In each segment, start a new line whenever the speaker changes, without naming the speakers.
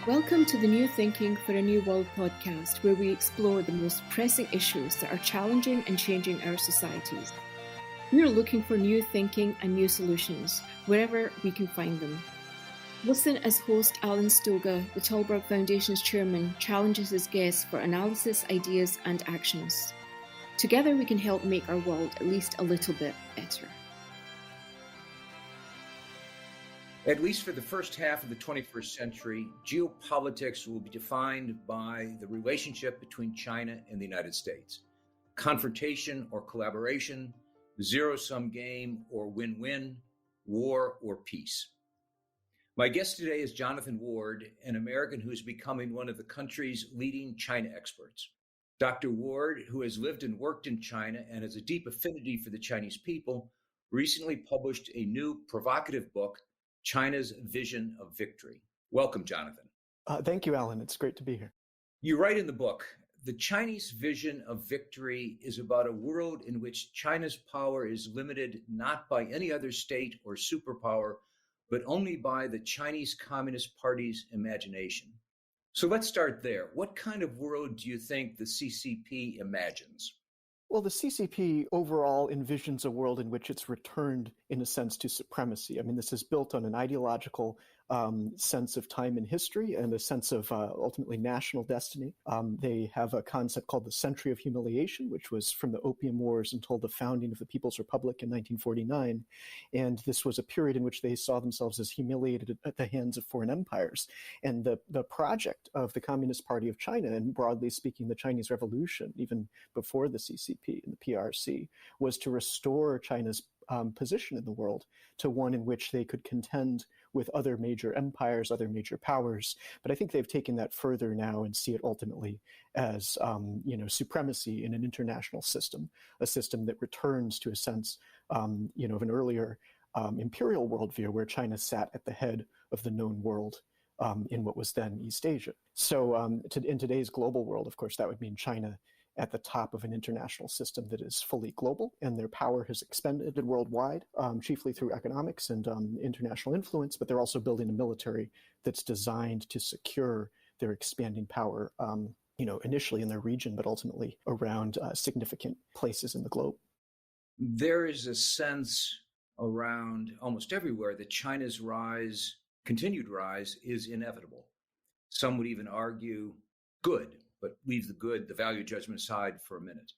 Welcome to the New Thinking for a New World podcast, where we explore the most pressing issues that are challenging and changing our societies. We are looking for new thinking and new solutions, wherever we can find them. Listen as host Alan Stoga, the Tilburg Foundation's chairman, challenges his guests for analysis, ideas, and actions. Together we can help make our world at least a little bit better.
At least for the first half of the 21st century, geopolitics will be defined by the relationship between China and the United States. Confrontation or collaboration, zero-sum game or win-win, war or peace. My guest today is Jonathan Ward, an American who is becoming one of the country's leading China experts. Dr. Ward, who has lived and worked in China and has a deep affinity for the Chinese people, recently published a new provocative book, China's Vision of Victory. Welcome, Jonathan.
Thank you, Alan. It's great to be here.
You write in the book, the Chinese vision of victory is about a world in which China's power is limited not by any other state or superpower, but only by the Chinese Communist Party's imagination. So let's start there. What kind of world do you think the CCP imagines?
Well, the CCP overall envisions a world in which it's returned, in a sense, to supremacy. I mean, this is built on an ideological sense of time and history and a sense of ultimately national destiny. They have a concept called the century of humiliation, which was from the Opium Wars until the founding of the People's Republic in 1949. And this was a period in which they saw themselves as humiliated at the hands of foreign empires. And the project of the Communist Party of China, and broadly speaking, the Chinese Revolution, even before the CCP and the PRC, was to restore China's position in the world to one in which they could contend with other major empires, other major powers. But I think they've taken that further now and see it ultimately as, supremacy in an international system, a system that returns to a sense, of an earlier imperial worldview where China sat at the head of the known world in what was then East Asia. So in today's global world, of course, that would mean China at the top of an international system that is fully global, and their power has expanded worldwide, chiefly through economics and international influence, but they're also building a military that's designed to secure their expanding power, initially in their region, but ultimately around significant places in the globe.
There is a sense around almost everywhere that China's continued rise, is inevitable. Some would even argue good, but leave the value judgment aside for a minute,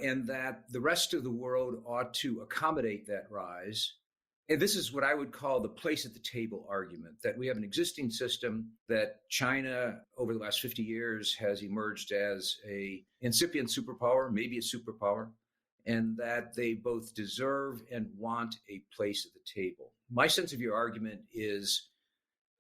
and that the rest of the world ought to accommodate that rise. And this is what I would call the place at the table argument, that we have an existing system, that China over the last 50 years has emerged as an incipient superpower, maybe a superpower, and that they both deserve and want a place at the table. My sense of your argument is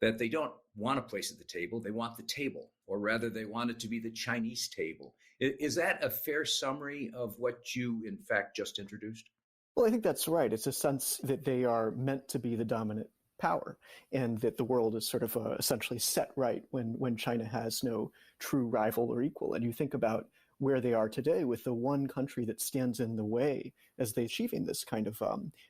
that they don't want a place at the table, they want the table, or rather they want it to be the Chinese table. Is that a fair summary of what you, in fact, just introduced?
Well, I think that's right. It's a sense that they are meant to be the dominant power, and that the world is sort of essentially set right when China has no true rival or equal. And you think about where they are today with the one country that stands in the way as they achieving this kind of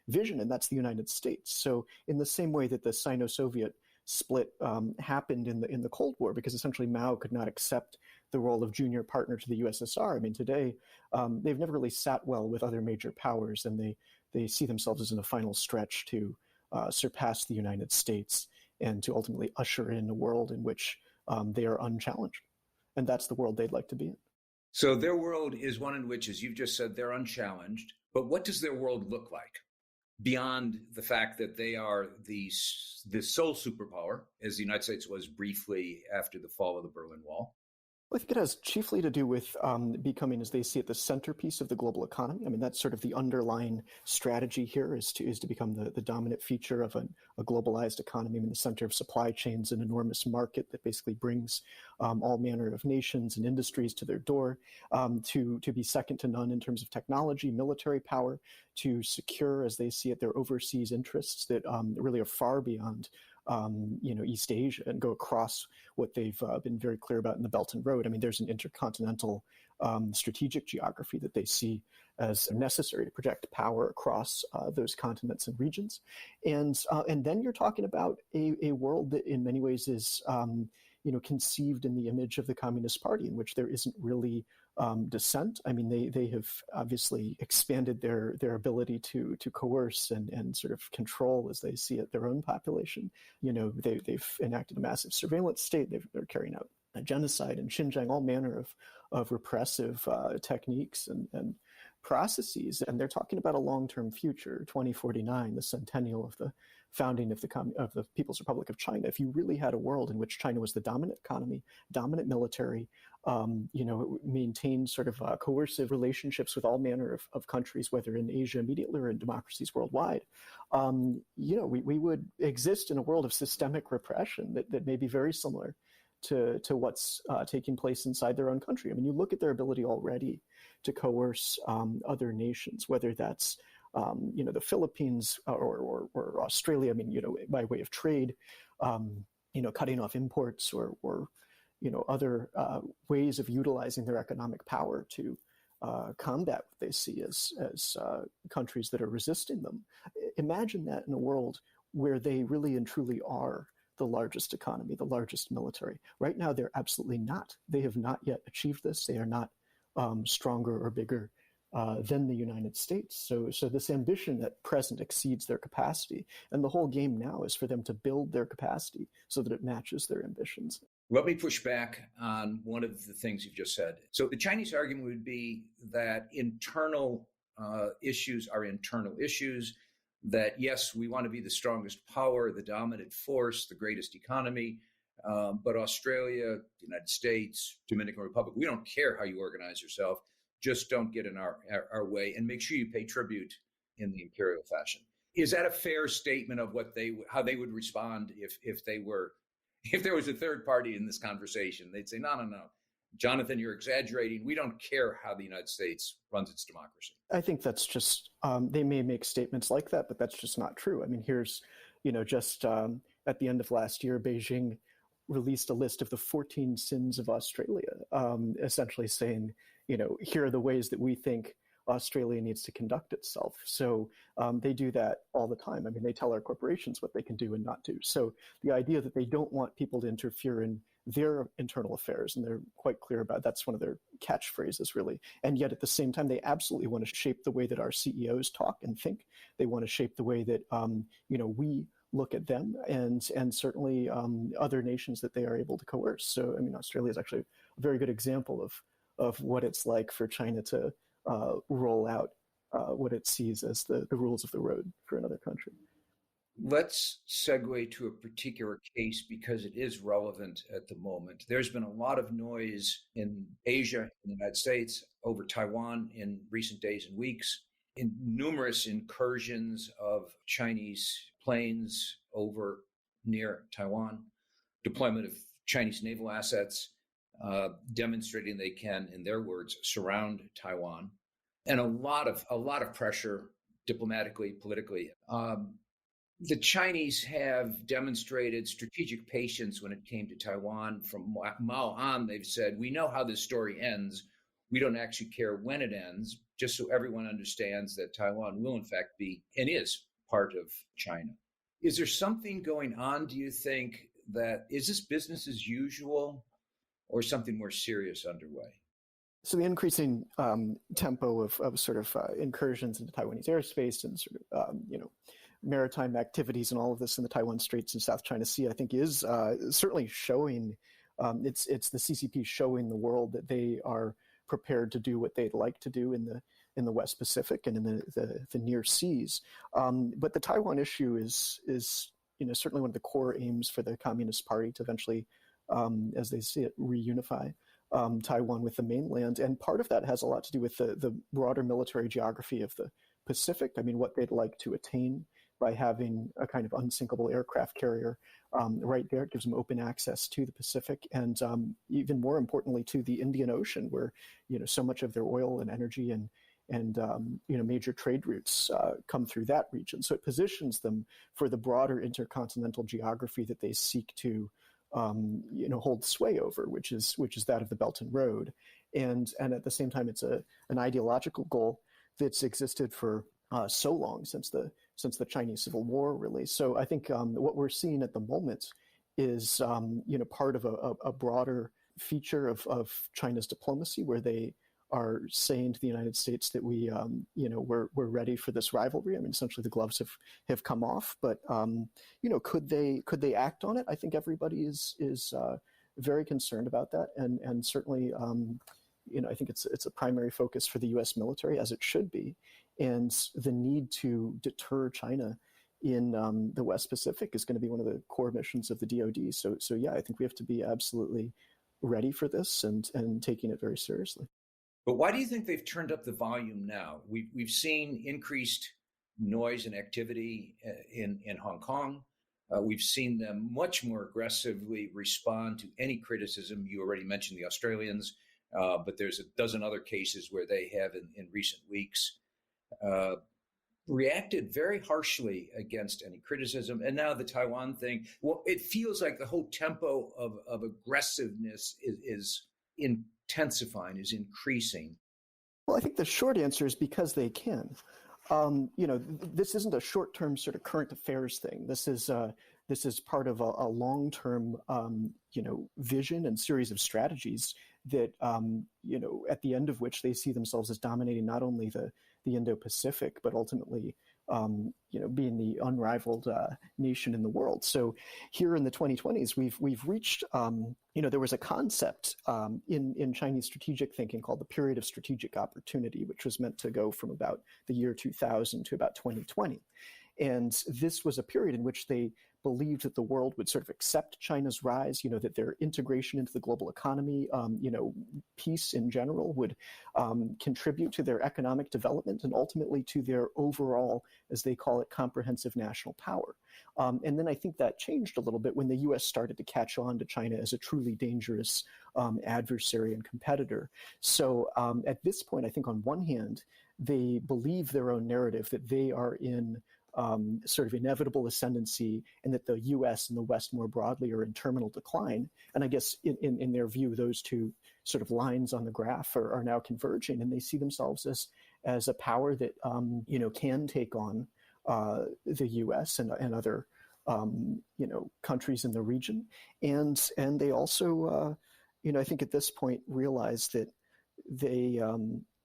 vision, and that's the United States. So in the same way that the Sino-Soviet split happened in the Cold War, because essentially Mao could not accept the role of junior partner to the USSR. I mean, today they've never really sat well with other major powers, and they see themselves as in the final stretch to surpass the United States and to ultimately usher in a world in which they are unchallenged. And that's the world they'd like to be in.
So their world is one in which, as you've just said, they're unchallenged. But what does their world look like? Beyond the fact that they are the sole superpower, as the United States was briefly after the fall of the Berlin Wall?
Well, I think it has chiefly to do with becoming, as they see it, the centerpiece of the global economy. I mean, that's sort of the underlying strategy here, is to become the dominant feature of a globalized economy. I mean, the center of supply chains, an enormous market that basically brings all manner of nations and industries to their door, to be second to none in terms of technology, military power, to secure, as they see it, their overseas interests that really are far beyond East Asia and go across what they've been very clear about in the Belt and Road. I mean, there's an intercontinental strategic geography that they see as necessary to project power across those continents and regions. And then you're talking about a world that in many ways is, conceived in the image of the Communist Party, in which there isn't really dissent. I mean, they have obviously expanded their ability to coerce and sort of control, as they see it, their own population. They've enacted a massive surveillance state. They're carrying out a genocide in Xinjiang, all manner of repressive techniques and processes. And they're talking about a long-term future, 2049, the centennial of the founding of the People's Republic of China. If you really had a world in which China was the dominant economy, dominant military, maintained sort of coercive relationships with all manner of countries, whether in Asia immediately or in democracies worldwide, we would exist in a world of systemic repression that may be very similar to what's taking place inside their own country. I mean, you look at their ability already to coerce other nations, whether that's the Philippines or Australia. I mean, by way of trade, cutting off imports or other ways of utilizing their economic power to combat what they see as countries that are resisting them. Imagine that in a world where they really and truly are the largest economy, the largest military. Right now, they're absolutely not. They have not yet achieved this. They are not stronger or bigger than the United States. So this ambition at present exceeds their capacity. And the whole game now is for them to build their capacity so that it matches their ambitions.
Let me push back on one of the things you've just said. So the Chinese argument would be that internal issues are internal issues, that yes, we want to be the strongest power, the dominant force, the greatest economy, but Australia, the United States, Dominican Republic, we don't care how you organize yourself. Just don't get in our way, and make sure you pay tribute in the imperial fashion. Is that a fair statement of how they would respond if there was a third party in this conversation? They'd say, no, Jonathan, you're exaggerating. We don't care how the United States runs its democracy.
I think that's just, they may make statements like that, but that's just not true. I mean, here's, just at the end of last year, Beijing released a list of the 14 sins of Australia, essentially saying, here are the ways that we think Australia needs to conduct itself. So they do that all the time. I mean, they tell our corporations what they can do and not do. So the idea that they don't want people to interfere in their internal affairs, and they're quite clear about that's one of their catchphrases, really. And yet at the same time, they absolutely want to shape the way that our CEOs talk and think. They want to shape the way that, we look at them and certainly other nations that they are able to coerce. So, I mean, Australia is actually a very good example of what it's like for China to roll out what it sees as the rules of the road for another country.
Let's segue to a particular case because it is relevant at the moment. There's been a lot of noise in Asia, in the United States, over Taiwan in recent days and weeks, in numerous incursions of Chinese planes over near Taiwan, deployment of Chinese naval assets, demonstrating they can, in their words, surround Taiwan, and a lot of pressure diplomatically, politically. The Chinese have demonstrated strategic patience when it came to Taiwan. From Mao on, they've said, we know how this story ends. We don't actually care when it ends, just so everyone understands that Taiwan will, in fact, be and is part of China. Is there something going on, do you think, that is this business as usual or something more serious underway?
So the increasing tempo of sort of incursions into Taiwanese airspace and sort of, maritime activities and all of this in the Taiwan Straits and South China Sea, I think is certainly showing, it's the CCP showing the world that they are prepared to do what they'd like to do in the West Pacific and in the near seas. But the Taiwan issue is certainly one of the core aims for the Communist Party to eventually, as they see it, reunify Taiwan with the mainland. And part of that has a lot to do with the broader military geography of the Pacific. I mean, what they'd like to attain by having a kind of unsinkable aircraft carrier right there. It gives them open access to the Pacific and even more importantly to the Indian Ocean, where so much of their oil and energy and major trade routes come through that region. So it positions them for the broader intercontinental geography that they seek to hold sway over, which is that of the Belt and Road, and at the same time it's an ideological goal that's existed for so long, since the Chinese Civil War, really. So I think what we're seeing at the moment is part of a broader feature of China's diplomacy, where they are saying to the United States that we're ready for this rivalry. I mean, essentially the gloves have come off, but could they act on it? I think everybody is very concerned about that, and certainly I think it's a primary focus for the U.S. military, as it should be, and the need to deter China in the West Pacific is going to be one of the core missions of the DoD. So yeah, I think we have to be absolutely ready for this and taking it very seriously.
But why do you think they've turned up the volume now? We've seen increased noise and activity in Hong Kong. We've seen them much more aggressively respond to any criticism. You already mentioned the Australians, but there's a dozen other cases where they have in recent weeks reacted very harshly against any criticism. And now the Taiwan thing, well, it feels like the whole tempo of aggressiveness is intensifying, is increasing.
Well, I think the short answer is because they can. This isn't a short-term sort of current affairs thing. This is part of a long-term, vision and series of strategies that, at the end of which they see themselves as dominating not only the Indo-Pacific, but ultimately, being the unrivaled nation in the world. So here in the 2020s, we've reached, there was a concept in Chinese strategic thinking called the period of strategic opportunity, which was meant to go from about the year 2000 to about 2020. And this was a period in which they believed that the world would sort of accept China's rise, that their integration into the global economy, peace in general would contribute to their economic development and ultimately to their overall, as they call it, comprehensive national power. And then I think that changed a little bit when the U.S. started to catch on to China as a truly dangerous adversary and competitor. So at this point, I think on one hand, they believe their own narrative that they are in sort of inevitable ascendancy, and that the U.S. and the West more broadly are in terminal decline. And I guess in their view, those two sort of lines on the graph are now converging, and they see themselves as a power that can take on the U.S. and other countries in the region. And they also I think at this point realize that they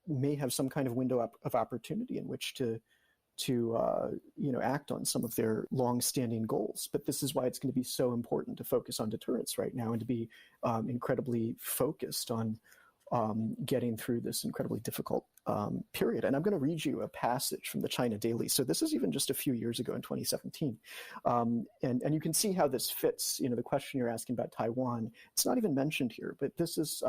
may have some kind of window of opportunity in which to act on some of their long-standing goals. But this is why it's going to be so important to focus on deterrence right now, and to be incredibly focused on getting through this incredibly difficult period. And I'm going to read you a passage from the China Daily. So this is even just a few years ago in 2017. And you can see how this fits, the question you're asking about Taiwan. It's not even mentioned here, but this is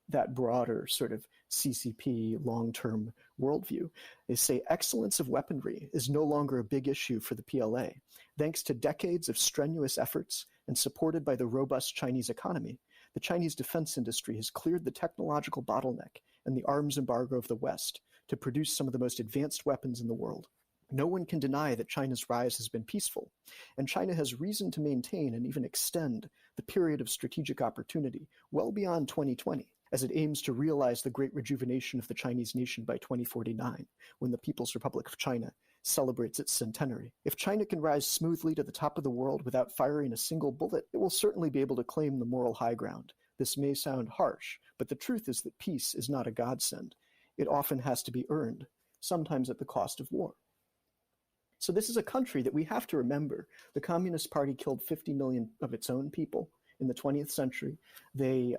that broader sort of CCP long-term worldview. They say excellence of weaponry is no longer a big issue for the PLA. Thanks to decades of strenuous efforts and supported by the robust Chinese economy, the Chinese defense industry has cleared the technological bottleneck and the arms embargo of the West to produce some of the most advanced weapons in the world. No one can deny that China's rise has been peaceful, and China has reason to maintain and even extend the period of strategic opportunity well beyond 2020. As it aims to realize the great rejuvenation of the Chinese nation by 2049, when the People's Republic of China celebrates its centenary. If China can rise smoothly to the top of the world without firing a single bullet, it will certainly be able to claim the moral high ground. This may sound harsh, but the truth is that peace is not a godsend. It often has to be earned, sometimes at the cost of war. So this is a country that we have to remember. The Communist Party killed 50 million of its own people in the 20th century. They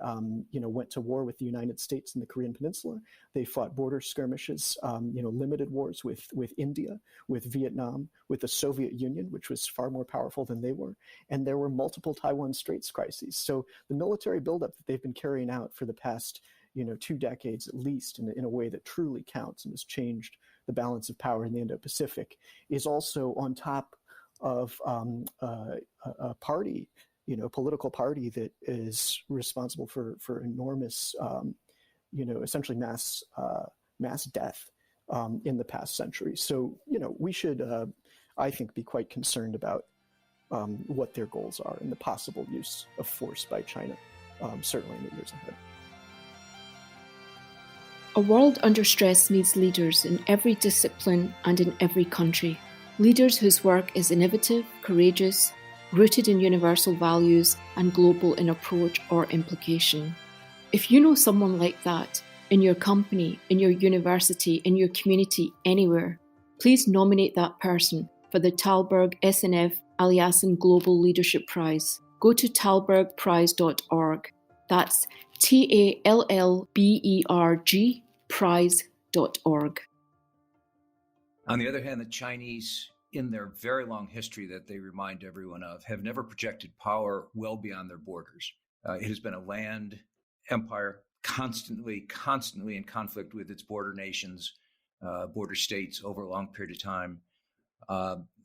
went to war with the United States in the Korean Peninsula. They fought border skirmishes, limited wars with India, with Vietnam, with the Soviet Union, which was far more powerful than they were. And there were multiple Taiwan Straits crises. So the military buildup that they've been carrying out for the past 2 decades at least, in a way that truly counts and has changed the balance of power in the Indo-Pacific, is also on top of a party, a political party that is responsible for enormous, essentially mass death in the past century. So, we should, I think, be quite concerned about what their goals are and the possible use of force by China, certainly in the years ahead.
A world under stress needs leaders in every discipline and in every country. Leaders whose work is innovative, courageous, rooted in universal values and global in approach or implication. If you know someone like that in your company, in your university, in your community, anywhere, please nominate that person for the Talberg SNF Aliassane Global Leadership Prize. Go to talbergprize.org. That's TALLBERG prize.org.
On the other hand, the Chinese, in their very long history that they remind everyone of, have never projected power well beyond their borders. It has been a land empire, constantly in conflict with its border nations, border states over a long period of time.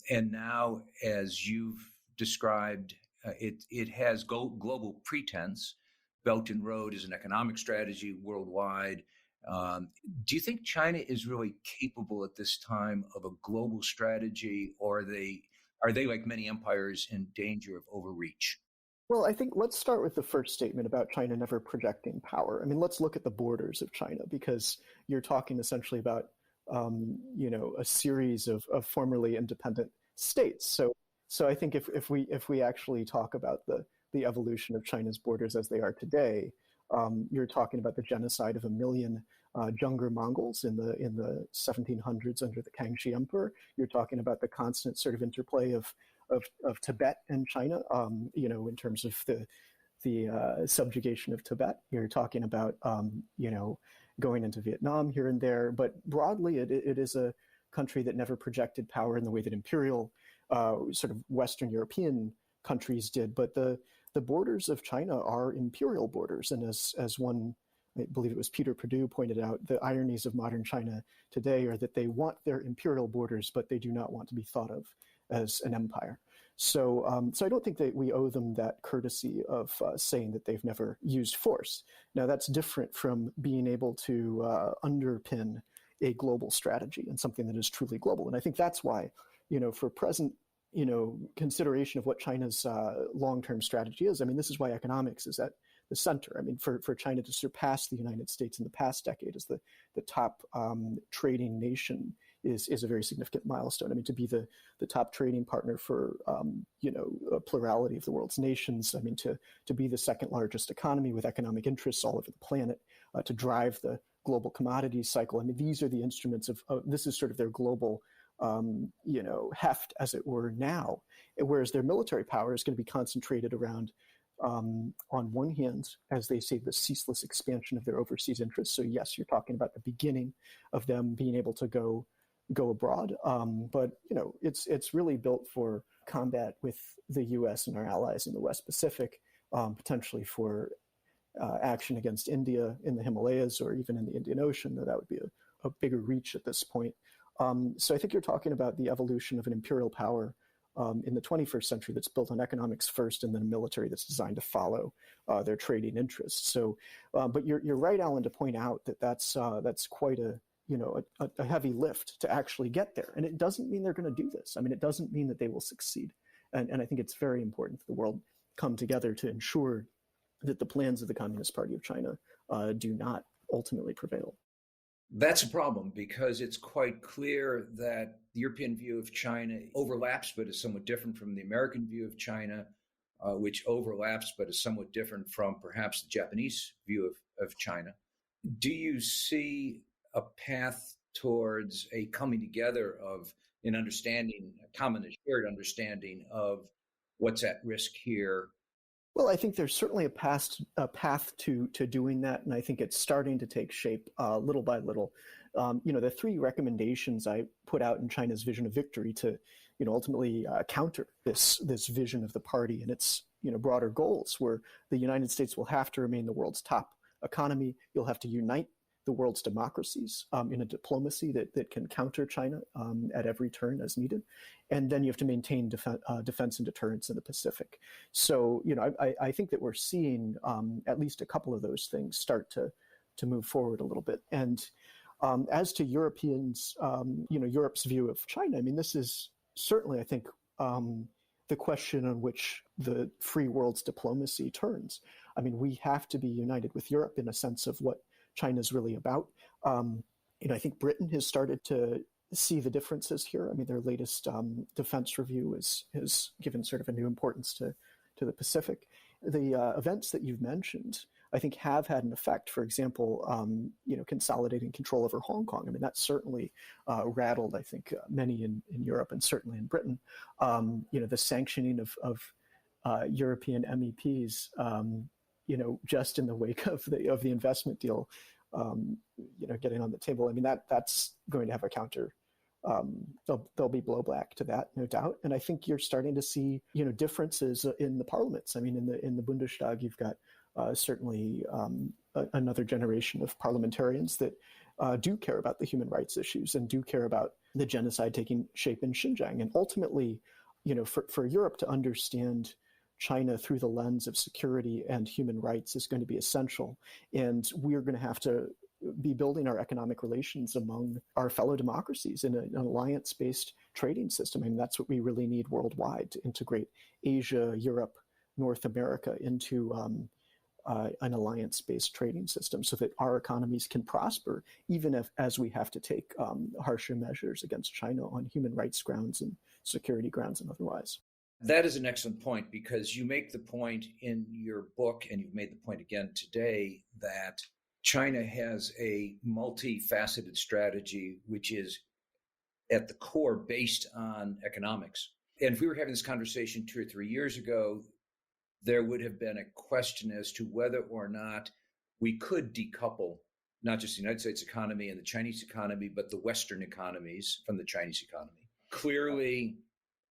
And now, as you've described, it has global pretense. Belt and Road is an economic strategy worldwide. Do you think China is really capable at this time of a global strategy, or are they like many empires in danger of overreach?
Well, I think let's start with the first statement about China never projecting power. I mean, let's look at the borders of China, because you're talking essentially about a series of formerly independent states. So I think if we actually talk about the evolution of China's borders as they are today, you're talking about the genocide of 1 million Zhenger Mongols in the 1700s under the Kangxi Emperor. You're talking about the constant sort of interplay of Tibet and China, in terms of the subjugation of Tibet. You're talking about going into Vietnam here and there, but broadly, it is a country that never projected power in the way that imperial sort of Western European countries did. But the borders of China are imperial borders, and as one, I believe it was Peter Perdue, pointed out, the ironies of modern China today are that they want their imperial borders, but they do not want to be thought of as an empire. So I don't think that we owe them that courtesy of saying that they've never used force. Now, that's different from being able to underpin a global strategy and something that is truly global. And I think that's why, for present, consideration of what China's long-term strategy is, I mean, this is why economics is at the center. I mean, for China to surpass the United States in the past decade as the top trading nation is a very significant milestone. I mean, to be the top trading partner for a plurality of the world's nations. I mean, to be the second largest economy with economic interests all over the planet, to drive the global commodities cycle. I mean, these are the instruments of this is sort of their global heft, as it were, now. Whereas their military power is going to be concentrated around, on one hand, as they say, the ceaseless expansion of their overseas interests. So yes, you're talking about the beginning of them being able to go abroad, but it's really built for combat with the U.S. and our allies in the West Pacific, potentially for action against India in the Himalayas or even in the Indian Ocean. Though that would be a bigger reach at this point. So I think you're talking about the evolution of an imperial power in the 21st century that's built on economics first, and then a military that's designed to follow their trading interests. So, but you're right, Alan, to point out that that's quite a heavy lift to actually get there. And it doesn't mean they're going to do this. I mean, it doesn't mean that they will succeed. And I think it's very important that the world come together to ensure that the plans of the Communist Party of China do not ultimately prevail.
That's a problem, because it's quite clear that the European view of China overlaps, but is somewhat different from the American view of China, which overlaps, but is somewhat different from perhaps the Japanese view of China. Do you see a path towards a coming together of an understanding, a common and shared understanding of what's at risk here?
Well, I think there's certainly a path to doing that, and I think it's starting to take shape little by little. The three recommendations I put out in China's vision of victory to, ultimately counter this vision of the party and its broader goals, where the United States will have to remain the world's top economy. You'll have to unite the world's democracies in a diplomacy that can counter China at every turn as needed. And then you have to maintain defense and deterrence in the Pacific. So, I think that we're seeing at least a couple of those things start to move forward a little bit. And as to Europeans, Europe's view of China, I mean, this is certainly, I think, the question on which the free world's diplomacy turns. I mean, we have to be united with Europe in a sense of what China's really about. I think Britain has started to see the differences here. I mean, their latest defense review is given sort of a new importance to the Pacific. The events that you've mentioned, I think, have had an effect. For example, consolidating control over Hong Kong. I mean, that certainly rattled, I think, many in Europe and certainly in Britain. The sanctioning of European MEPs, just in the wake of the investment deal, getting on the table. I mean, that's going to have a counter. There'll be blowback to that, no doubt. And I think you're starting to see, differences in the parliaments. I mean, in the Bundestag, you've got certainly another generation of parliamentarians that do care about the human rights issues and do care about the genocide taking shape in Xinjiang. And ultimately, for Europe to understand China through the lens of security and human rights is going to be essential. And we're going to have to be building our economic relations among our fellow democracies in an alliance-based trading system. I mean, that's what we really need worldwide to integrate Asia, Europe, North America into an alliance-based trading system so that our economies can prosper, even as we have to take harsher measures against China on human rights grounds and security grounds and otherwise.
That is an excellent point, because you make the point in your book, and you've made the point again today, that China has a multifaceted strategy, which is at the core based on economics. And if we were having this conversation 2 or 3 years ago, there would have been a question as to whether or not we could decouple not just the United States economy and the Chinese economy, but the Western economies from the Chinese economy. Clearly,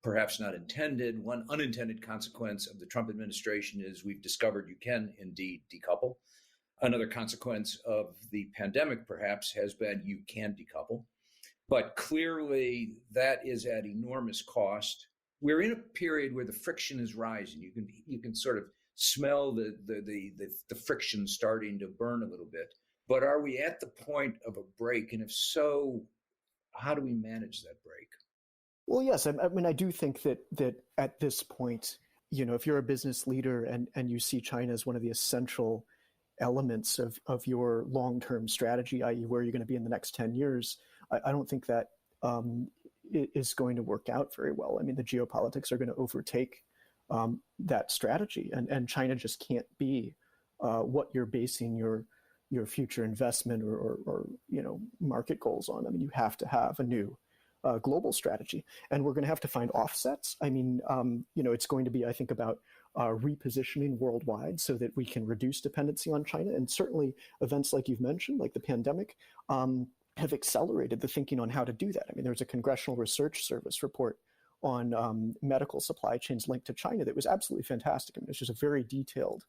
perhaps not intended, one unintended consequence of the Trump administration is we've discovered you can indeed decouple. Another consequence of the pandemic, perhaps, has been you can decouple. But clearly, that is at enormous cost. We're in a period where the friction is rising. You can sort of smell the friction starting to burn a little bit. But are we at the point of a break? And if so, how do we manage that break?
Well, yes. I mean, I do think that at this point, if you're a business leader and you see China as one of the essential elements of your long-term strategy, i.e. where you're going to be in the next 10 years, I don't think that is going to work out very well. I mean, the geopolitics are going to overtake that strategy, and China just can't be what you're basing your future investment or market goals on. I mean, you have to have a new global strategy, and we're going to have to find offsets. I mean, it's going to be, I think, about repositioning worldwide so that we can reduce dependency on China. And certainly events like you've mentioned, like the pandemic, have accelerated the thinking on how to do that. I mean, there's a Congressional Research Service report on medical supply chains linked to China that was absolutely fantastic. I mean, it's just a very detailed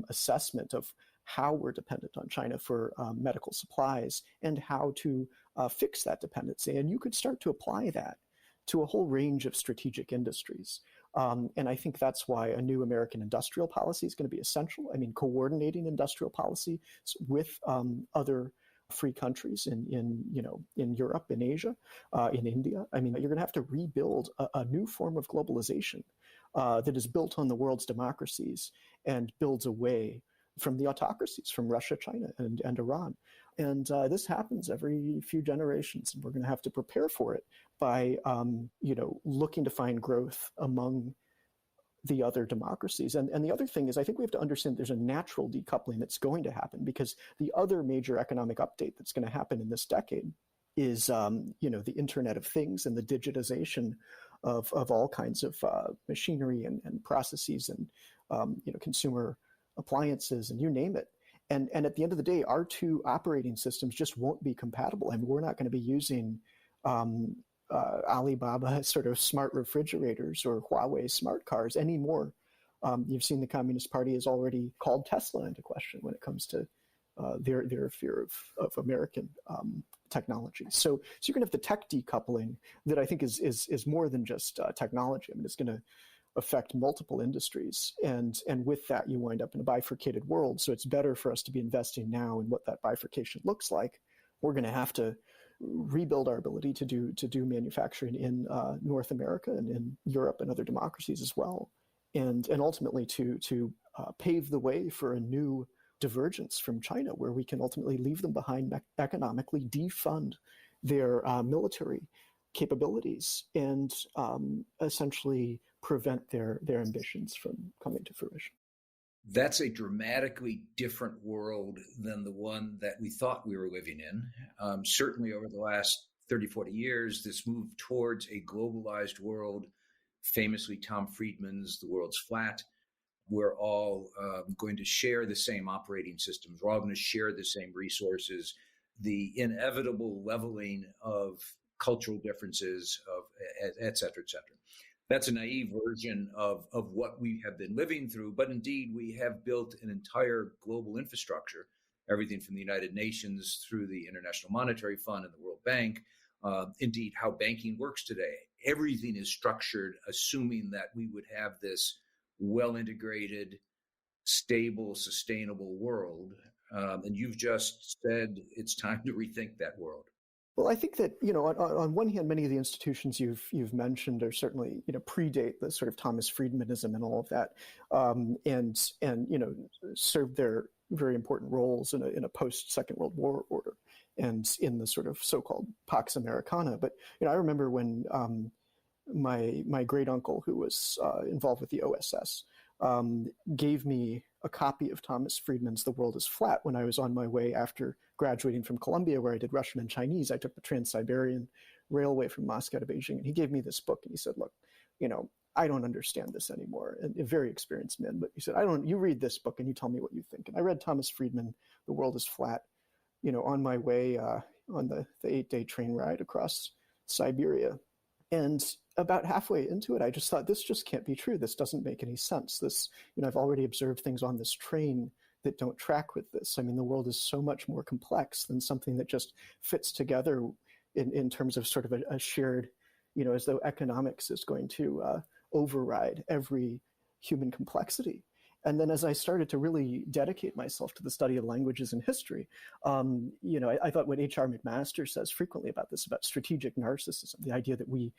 assessment of how we're dependent on China for medical supplies and how to fix that dependency. And you could start to apply that to a whole range of strategic industries. And I think that's why a new American industrial policy is going to be essential. I mean, coordinating industrial policy with other free countries in Europe, in Asia, in India. I mean, you're going to have to rebuild a new form of globalization that is built on the world's democracies and builds away from the autocracies, from Russia, China, and Iran. And this happens every few generations, and we're going to have to prepare for it by, looking to find growth among the other democracies. And the other thing is, I think we have to understand there's a natural decoupling that's going to happen, because the other major economic update that's going to happen in this decade is, the Internet of Things and the digitization of all kinds of machinery and processes and, consumer appliances and you name it. And at the end of the day, our two operating systems just won't be compatible. I mean, we're not going to be using Alibaba sort of smart refrigerators or Huawei smart cars anymore. You've seen the Communist Party has already called Tesla into question when it comes to their fear of American technology. So you're going to have the tech decoupling that I think is more than just technology. I mean, it's going to affect multiple industries. And with that, you wind up in a bifurcated world. So it's better for us to be investing now in what that bifurcation looks like. We're going to have to rebuild our ability to do manufacturing in North America and in Europe and other democracies as well. And ultimately to pave the way for a new divergence from China, where we can ultimately leave them behind economically, defund their military capabilities and essentially prevent their ambitions from coming to fruition.
That's a dramatically different world than the one that we thought we were living in. Certainly over the last 30, 40 years, this move towards a globalized world, famously Tom Friedman's The World's Flat, we're all going to share the same operating systems. We're all going to share the same resources. The inevitable leveling of cultural differences, of et cetera, et cetera. That's a naive version of what we have been living through. But indeed, we have built an entire global infrastructure, everything from the United Nations through the International Monetary Fund and the World Bank. Indeed, how banking works today. Everything is structured assuming that we would have this well-integrated, stable, sustainable world. And you've just said it's time to rethink that world.
Well, I think that, on one hand, many of the institutions you've mentioned are certainly, predate the sort of Thomas Friedmanism and all of that, and serve their very important roles in a post-Second World War order and in the sort of so-called Pax Americana. But, I remember when my great uncle, who was involved with the OSS, gave me a copy of Thomas Friedman's The World is Flat when I was on my way after graduating from Columbia, where I did Russian and Chinese. I took the Trans-Siberian Railway from Moscow to Beijing, and he gave me this book, and he said, look, I don't understand this anymore. And a very experienced man, but he said, you read this book and you tell me what you think. And I read Thomas Friedman, The World is Flat, on my way on the 8-day train ride across Siberia. And about halfway into it, I just thought, this just can't be true. This doesn't make any sense. This, I've already observed things on this train that don't track with this. I mean, the world is so much more complex than something that just fits together in terms of sort of a shared, as though economics is going to override every human complexity. And then as I started to really dedicate myself to the study of languages and history, I thought what H.R. McMaster says frequently about this, about strategic narcissism, the idea that we,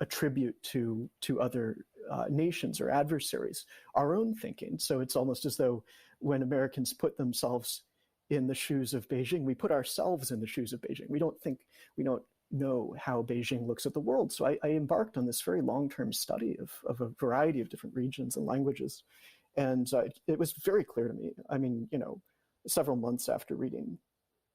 attribute to other nations or adversaries our own thinking. So it's almost as though when Americans put themselves in the shoes of Beijing, we put ourselves in the shoes of Beijing. We don't know how Beijing looks at the world. So I embarked on this very long-term study of a variety of different regions and languages. And it was very clear to me. I mean, several months after reading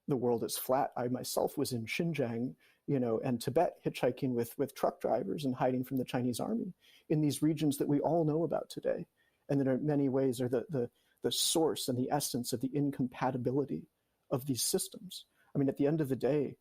The World is Flat, I myself was in Xinjiang, and Tibet, hitchhiking with truck drivers and hiding from the Chinese army in these regions that we all know about today. And that in many ways are the source and the essence of the incompatibility of these systems. I mean, at the end of the day,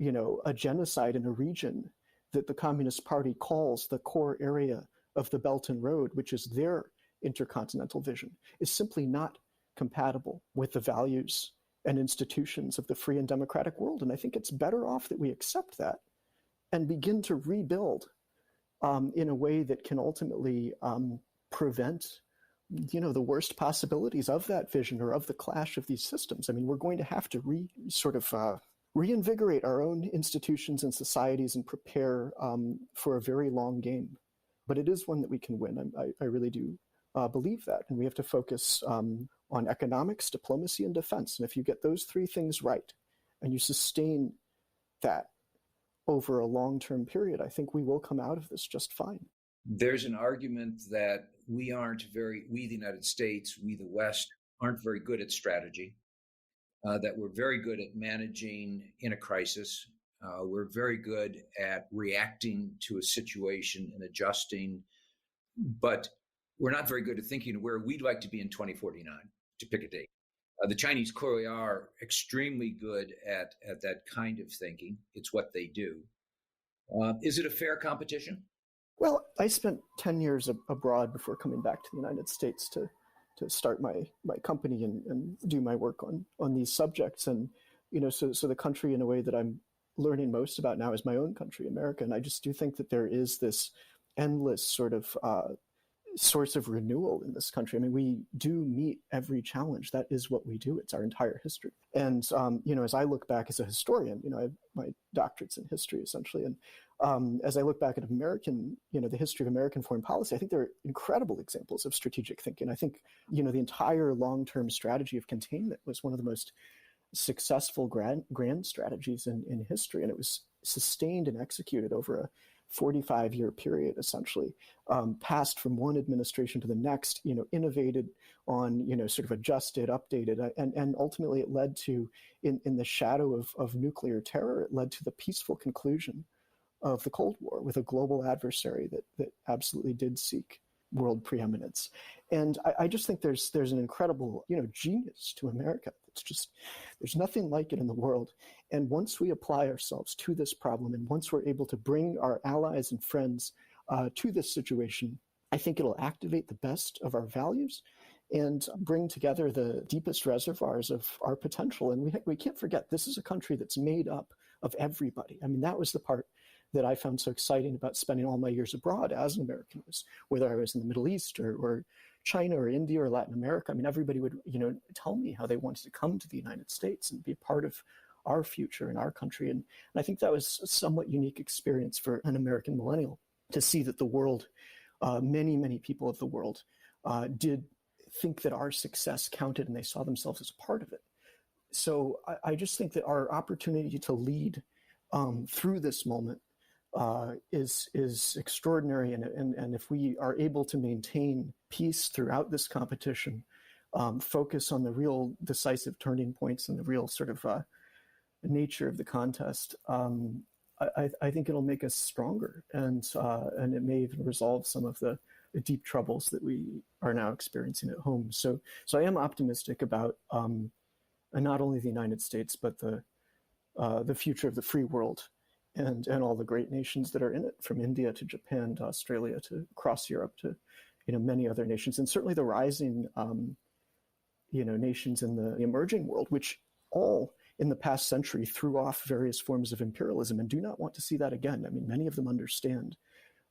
a genocide in a region that the Communist Party calls the core area of the Belt and Road, which is their intercontinental vision, is simply not compatible with the values and institutions of the free and democratic world. And I think it's better off that we accept that and begin to rebuild in a way that can ultimately prevent the worst possibilities of that vision or of the clash of these systems. I mean, we're going to have to reinvigorate our own institutions and societies and prepare for a very long game. But it is one that we can win. I really do believe that. And we have to focus on economics, diplomacy, and defense. And if you get those three things right and you sustain that over a long-term period, I think we will come out of this just fine.
There's an argument that we, the United States, we, the West, aren't very good at strategy. That we're very good at managing in a crisis. We're very good at reacting to a situation and adjusting, but we're not very good at thinking where we'd like to be in 2049, to pick a date. The Chinese clearly are extremely good at that kind of thinking. It's what they do. Is it a fair competition?
Well, I spent 10 years abroad before coming back to the United States to start my company and do my work on these subjects. And, so the country in a way that I'm learning most about now is my own country, America. And I just do think that there is this endless sort of source of renewal in this country. I mean, we do meet every challenge. That is what we do. It's our entire history. And, as I look back as a historian, I have my doctorates in history, essentially. And as I look back at American, the history of American foreign policy, I think there are incredible examples of strategic thinking. I think, the entire long-term strategy of containment was one of the most successful grand strategies in history, and it was sustained and executed over a 45-year period, essentially, passed from one administration to the next, innovated on, sort of adjusted, updated, and ultimately it led to, in the shadow of nuclear terror, it led to the peaceful conclusion of the Cold War with a global adversary that absolutely did seek world preeminence. And I just think there's an incredible, genius to America. It's just, there's nothing like it in the world. And once we apply ourselves to this problem, and once we're able to bring our allies and friends to this situation, I think it'll activate the best of our values and bring together the deepest reservoirs of our potential. And we can't forget, this is a country that's made up of everybody. I mean, that was the part that I found so exciting about spending all my years abroad as an American, was whether I was in the Middle East or China or India or Latin America. I mean, everybody would, tell me how they wanted to come to the United States and be a part of our future in our country. And I think that was a somewhat unique experience for an American millennial, to see that the world, many, many people of the world did think that our success counted and they saw themselves as a part of it. So I just think that our opportunity to lead through this moment is extraordinary. And if we are able to maintain peace throughout this competition, focus on the real decisive turning points and the real sort of nature of the contest, I think it'll make us stronger, and it may even resolve some of the deep troubles that we are now experiencing at home. So I am optimistic about not only the United States, but the future of the free world, and all the great nations that are in it, from India to Japan to Australia to across Europe to many other nations, and certainly the rising nations in the emerging world, which all in the past century threw off various forms of imperialism and do not want to see that again. I mean, many of them understand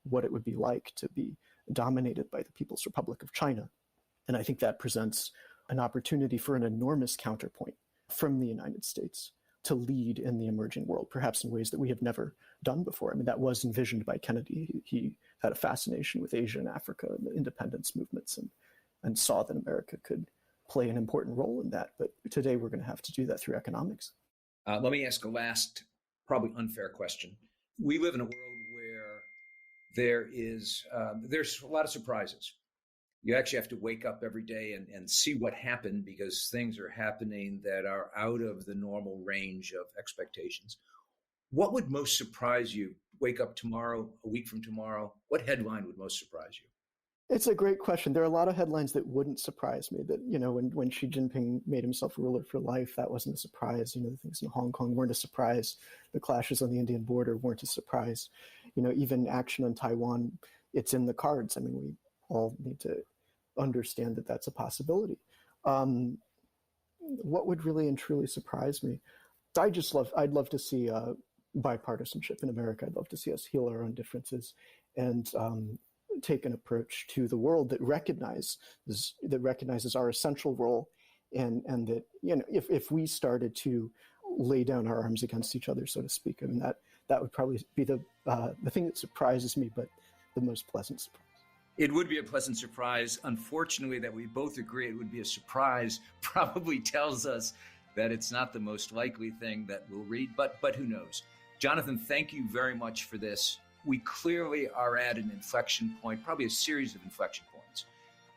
what it would be like to be dominated by the People's Republic of China. And I think that presents an opportunity for an enormous counterpoint from the United States to lead in the emerging world, perhaps in ways that we have never done before. I mean, that was envisioned by Kennedy. He had a fascination with Asia and Africa and the independence movements, and saw that America could play an important role in that. But today we're going to have to do that through economics.
Let me ask a last, probably unfair question. We live in a world where there's a lot of surprises. You actually have to wake up every day and see what happened, because things are happening that are out of the normal range of expectations. What would most surprise you? Wake up tomorrow, a week from tomorrow, what headline would most surprise you?
It's a great question. There are a lot of headlines that wouldn't surprise me. That, when Xi Jinping made himself ruler for life, that wasn't a surprise. The things in Hong Kong weren't a surprise. The clashes on the Indian border weren't a surprise. Even action on Taiwan, it's in the cards. I mean, we all need to understand that that's a possibility. What would really and truly surprise me? I'd love to see bipartisanship in America. I'd love to see us heal our own differences and take an approach to the world that recognizes our essential role, and that if we started to lay down our arms against each other, so to speak, I mean, that would probably be the thing that surprises me, but the most pleasant surprise.
It would be a pleasant surprise. Unfortunately, that we both agree it would be a surprise probably tells us that it's not the most likely thing that we'll read, but who knows? Jonathan, thank you very much for this. We clearly are at an inflection point, probably a series of inflection points.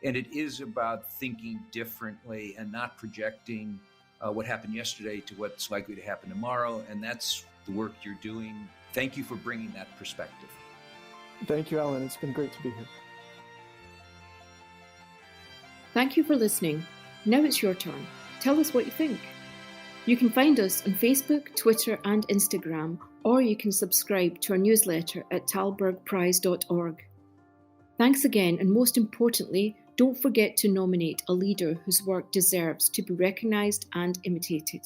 And it is about thinking differently and not projecting what happened yesterday to what's likely to happen tomorrow. And that's the work you're doing. Thank you for bringing that perspective.
Thank you, Alan. It's been great to be here.
Thank you for listening. Now it's your turn. Tell us what you think. You can find us on Facebook, Twitter, and Instagram, or you can subscribe to our newsletter at talbergprize.org. Thanks again, and most importantly, don't forget to nominate a leader whose work deserves to be recognised and imitated.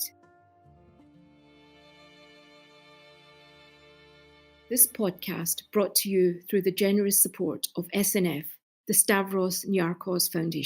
This podcast brought to you through the generous support of SNF, the Stavros Niarchos Foundation.